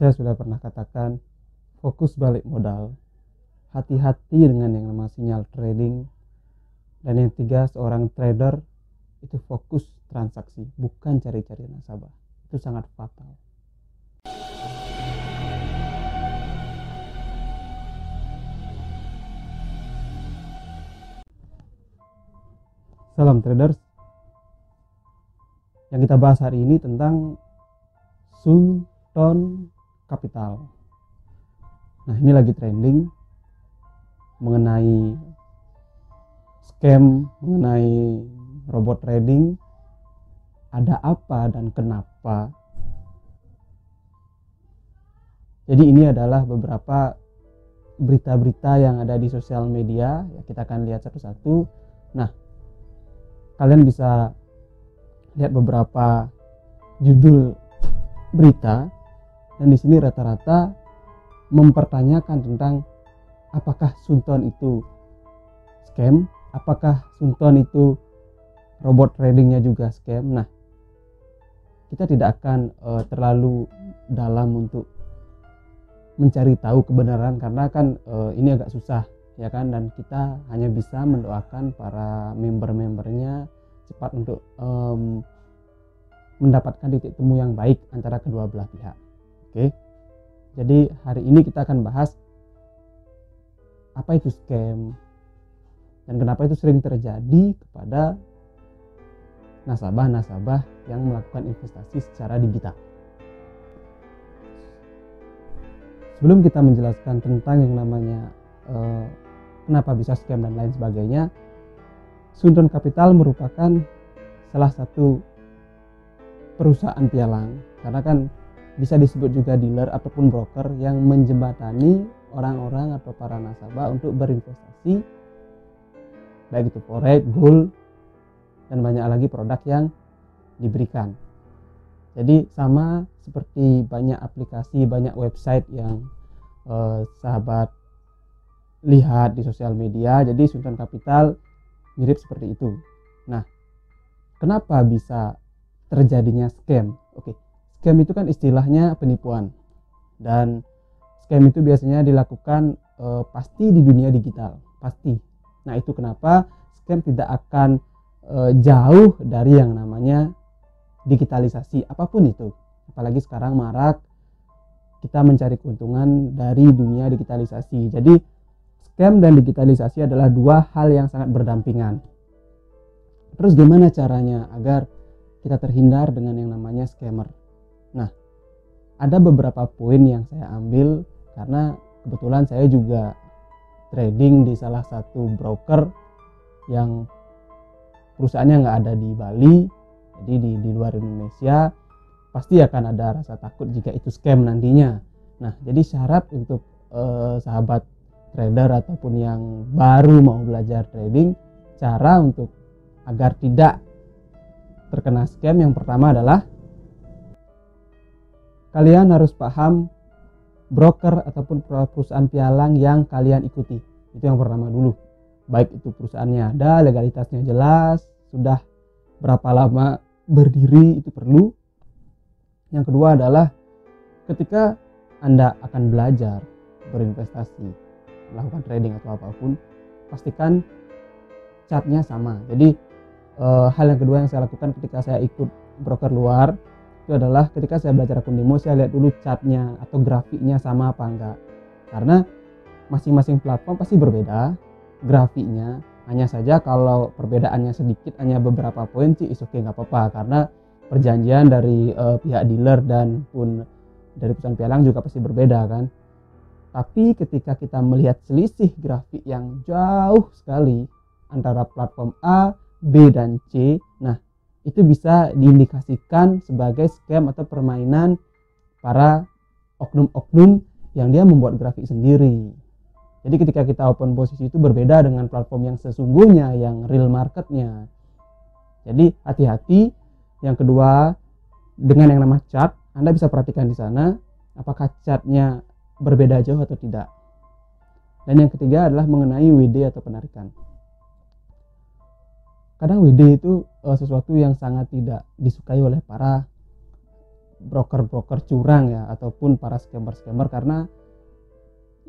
Saya sudah pernah katakan, fokus balik modal, hati-hati dengan yang namanya sinyal trading, dan yang tiga, seorang trader itu fokus transaksi, bukan cari-cari nasabah. Itu sangat fatal. Salam traders. Yang kita bahas hari ini tentang Sultan Capital. Nah, ini lagi trending mengenai scam, mengenai robot trading. Ada apa dan kenapa? Jadi ini adalah beberapa berita-berita yang ada di sosial media. Ya, kita akan lihat satu-satu. Nah, kalian bisa lihat beberapa judul berita, dan di sini rata-rata mempertanyakan tentang apakah Sultan itu scam, apakah Sultan itu robot tradingnya juga scam. Nah, kita tidak akan terlalu dalam untuk mencari tahu kebenaran, karena kan ini agak susah, ya kan, dan kita hanya bisa mendoakan para member-membernya cepat untuk mendapatkan titik temu yang baik antara kedua belah pihak. Oke. Jadi hari ini kita akan bahas apa itu scam dan kenapa itu sering terjadi kepada nasabah-nasabah yang melakukan investasi secara digital. Sebelum kita menjelaskan tentang yang namanya kenapa bisa scam dan lain sebagainya, Sultan Capital merupakan salah satu perusahaan pialang, karena kan bisa disebut juga dealer ataupun broker yang menjembatani orang-orang atau para nasabah untuk berinvestasi, baik itu forex, gold, dan banyak lagi produk yang diberikan. Jadi sama seperti banyak aplikasi, banyak website yang sahabat lihat di sosial media, jadi Sultan Capital mirip seperti itu. Nah, kenapa bisa terjadinya scam? Oke, scam itu kan istilahnya penipuan, dan scam itu biasanya dilakukan pasti di dunia digital, pasti. Nah, itu kenapa scam tidak akan jauh dari yang namanya digitalisasi apapun itu. Apalagi sekarang marak kita mencari keuntungan dari dunia digitalisasi. Jadi scam dan digitalisasi adalah dua hal yang sangat berdampingan. Terus gimana caranya agar kita terhindar dengan yang namanya scammer? Nah, ada beberapa poin yang saya ambil karena kebetulan saya juga trading di salah satu broker yang perusahaannya nggak ada di Bali, jadi di luar Indonesia. Pasti akan ada rasa takut jika itu scam nantinya. Nah, jadi syarat untuk sahabat trader ataupun yang baru mau belajar trading, cara untuk agar tidak terkena scam yang pertama adalah kalian harus paham broker ataupun perusahaan pialang yang kalian ikuti. Itu yang pertama dulu. Baik itu perusahaannya ada, legalitasnya jelas, sudah berapa lama berdiri, itu perlu. Yang kedua adalah ketika Anda akan belajar berinvestasi, melakukan trading atau apapun, pastikan chartnya sama. Jadi hal yang kedua yang saya lakukan ketika saya ikut broker luar itu adalah ketika saya belajar akun demo, saya lihat dulu chartnya atau grafiknya sama apa enggak, karena masing-masing platform pasti berbeda grafiknya. Hanya saja kalau perbedaannya sedikit, hanya beberapa poin sih, oke, nggak apa-apa, karena perjanjian dari pihak dealer dan pun dari perusahaan pialang juga pasti berbeda kan. Tapi ketika kita melihat selisih grafik yang jauh sekali antara platform A, B, dan C, nah itu bisa diindikasikan sebagai scam atau permainan para oknum-oknum yang dia membuat grafik sendiri. Jadi ketika kita open posisi itu berbeda dengan platform yang sesungguhnya, yang real marketnya. Jadi hati-hati. Yang kedua, dengan yang namanya chart, Anda bisa perhatikan di sana apakah chartnya berbeda jauh atau tidak. Dan yang ketiga adalah mengenai WD atau penarikan. Kadang WD itu sesuatu yang sangat tidak disukai oleh para broker-broker curang ya, ataupun para scammer-scammer, karena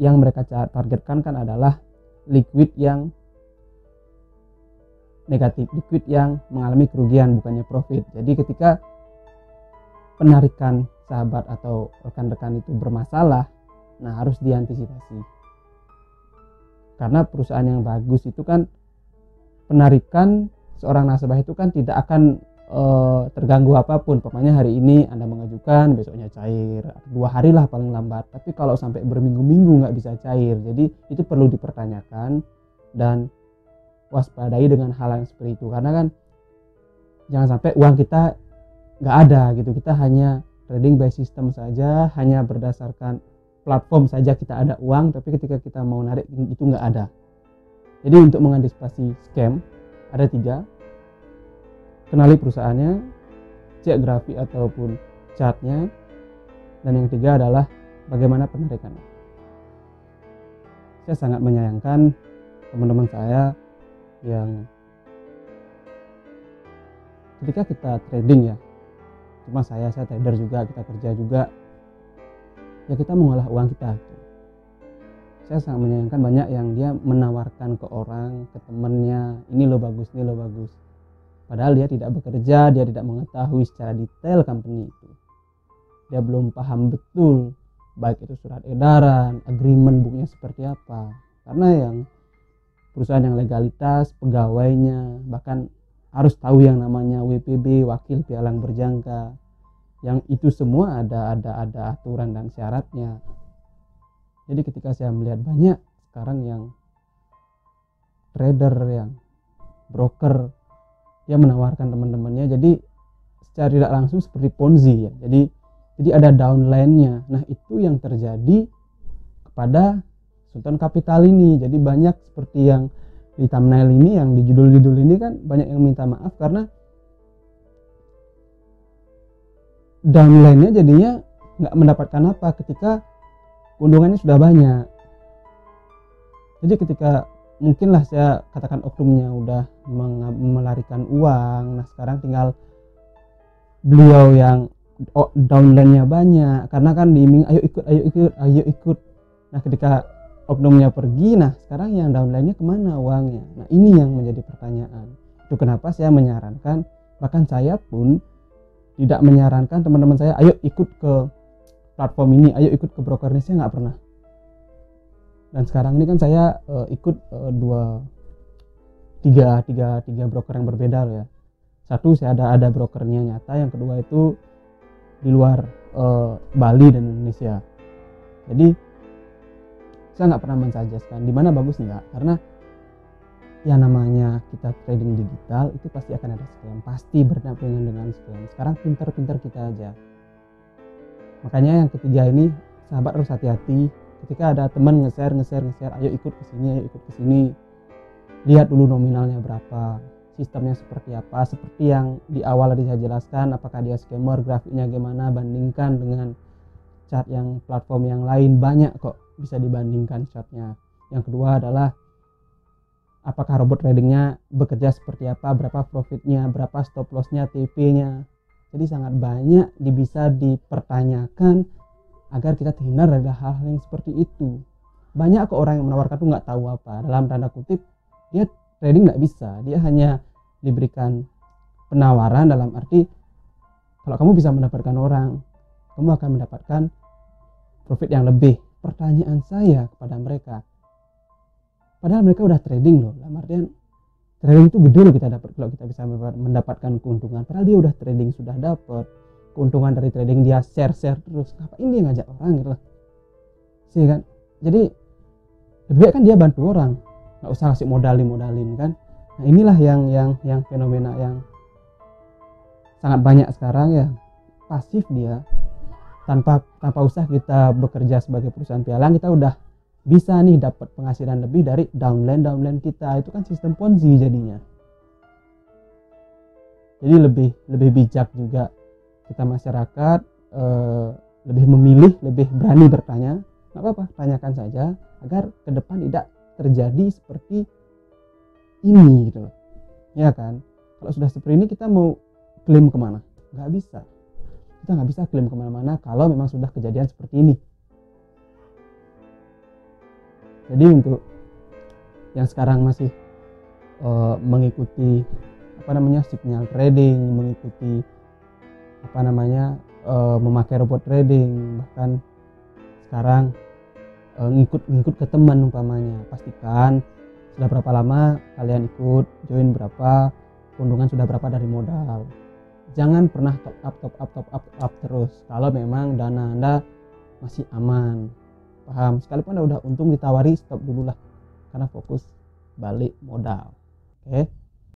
yang mereka targetkan kan adalah liquid yang negatif, liquid yang mengalami kerugian bukannya profit. Jadi ketika penarikan sahabat atau rekan-rekan itu bermasalah, nah harus diantisipasi. Karena perusahaan yang bagus itu kan penarikan seorang nasabah itu kan tidak akan terganggu apapun. Pokoknya hari ini Anda mengajukan, besoknya cair, 2 hari lah paling lambat. Tapi kalau sampai berminggu-minggu nggak bisa cair, jadi itu perlu dipertanyakan dan waspadai dengan hal yang seperti itu. Karena kan jangan sampai uang kita nggak ada gitu, kita hanya trading by system saja, hanya berdasarkan platform saja kita ada uang, tapi ketika kita mau narik itu nggak ada. Jadi untuk mengantisipasi scam ada 3. Kenali perusahaannya, cek grafik ataupun chartnya, dan yang ketiga adalah bagaimana penarikannya. Saya sangat menyayangkan teman-teman saya yang ketika kita trading ya, cuma saya trader juga, kita kerja juga, ya kita mengolah uang kita. Saya sangat menyayangkan banyak yang dia menawarkan ke orang, ke temannya, ini lo bagus, ini lo bagus. Padahal dia tidak bekerja, dia tidak mengetahui secara detail company itu. Dia belum paham betul, baik itu surat edaran, agreement booknya seperti apa. Karena yang perusahaan yang legalitas, pegawainya, bahkan harus tahu yang namanya WPB, wakil pialang berjangka. Yang itu semua ada aturan dan syaratnya. Jadi ketika saya melihat banyak sekarang yang trader, yang broker, dia menawarkan teman-temannya, jadi secara tidak langsung seperti Ponzi ya. Jadi ada downline-nya. Nah itu yang terjadi kepada Sultan Capital ini. Jadi banyak seperti yang di thumbnail ini, yang di judul-judul ini kan banyak yang minta maaf karena downline-nya jadinya nggak mendapatkan apa ketika keuntungannya sudah banyak. Jadi ketika mungkinlah saya katakan oknumnya udah melarikan uang, nah sekarang tinggal beliau yang downline-nya banyak, karena kan diiming ayo ikut. Nah ketika oknumnya pergi, nah sekarang yang downline-nya kemana uangnya? Nah ini yang menjadi pertanyaan. Itu kenapa saya menyarankan, bahkan saya pun tidak menyarankan teman-teman saya ayo ikut ke platform ini, ayo ikut ke broker ini, saya nggak pernah. Dan sekarang ini kan saya ikut tiga broker yang berbeda loh ya. Satu saya ada brokernya nyata, yang kedua itu di luar Bali dan Indonesia. Jadi saya nggak pernah mensuggestkan di mana bagus, enggak, karena yang namanya kita trading digital itu pasti akan ada scam, pasti berdampingan dengan scam. Sekarang pintar-pintar kita aja. Makanya yang ketiga ini sahabat harus hati-hati. Ketika ada teman nge-share, ayo ikut ke sini. Lihat dulu nominalnya berapa, sistemnya seperti apa. Seperti yang di awal tadi saya jelaskan, apakah dia scammer, grafiknya gimana, bandingkan dengan chart yang platform yang lain, banyak kok bisa dibandingkan chartnya. Yang kedua adalah apakah robot tradingnya bekerja seperti apa, berapa profitnya, berapa stop lossnya, TP-nya. Jadi sangat banyak bisa dipertanyakan agar kita terhindar dari hal-hal yang seperti itu. Banyak kok orang yang menawarkan tuh nggak tahu apa, dalam tanda kutip dia trading nggak bisa, dia hanya diberikan penawaran dalam arti kalau kamu bisa mendapatkan orang, kamu akan mendapatkan profit yang lebih. Pertanyaan saya kepada mereka, padahal mereka udah trading loh, dalam artian trading itu gede loh kita dapat kalau kita bisa mendapatkan keuntungan. Padahal dia udah trading, sudah dapat keuntungan dari trading, dia share terus. Ngapain dia ngajak orang gitu loh, sih kan? Jadi lebih baik kan dia bantu orang, nggak usah kasih modalin kan. Nah inilah yang fenomena yang sangat banyak sekarang ya, pasif dia, tanpa usah kita bekerja sebagai perusahaan pialang, kita udah bisa nih dapat penghasilan lebih dari downline kita. Itu kan sistem Ponzi jadinya. Jadi lebih bijak juga kita masyarakat, lebih memilih, lebih berani bertanya. Nggak apa-apa, tanyakan saja agar ke depan tidak terjadi seperti ini gitu loh. Ya kan? Kalau sudah seperti ini kita mau klaim kemana? Nggak bisa. kita nggak bisa klaim kemana-mana kalau memang sudah kejadian seperti ini. Jadi untuk yang sekarang masih mengikuti signal trading, mengikuti memakai robot trading, bahkan sekarang ngikut ke teman umpamanya, pastikan sudah berapa lama kalian ikut, join berapa, keuntungan sudah berapa dari modal. Jangan pernah top up terus kalau memang dana Anda masih aman. Paham? Sekalipun Anda udah untung ditawari, stop dulu lah, karena fokus balik modal. Oke.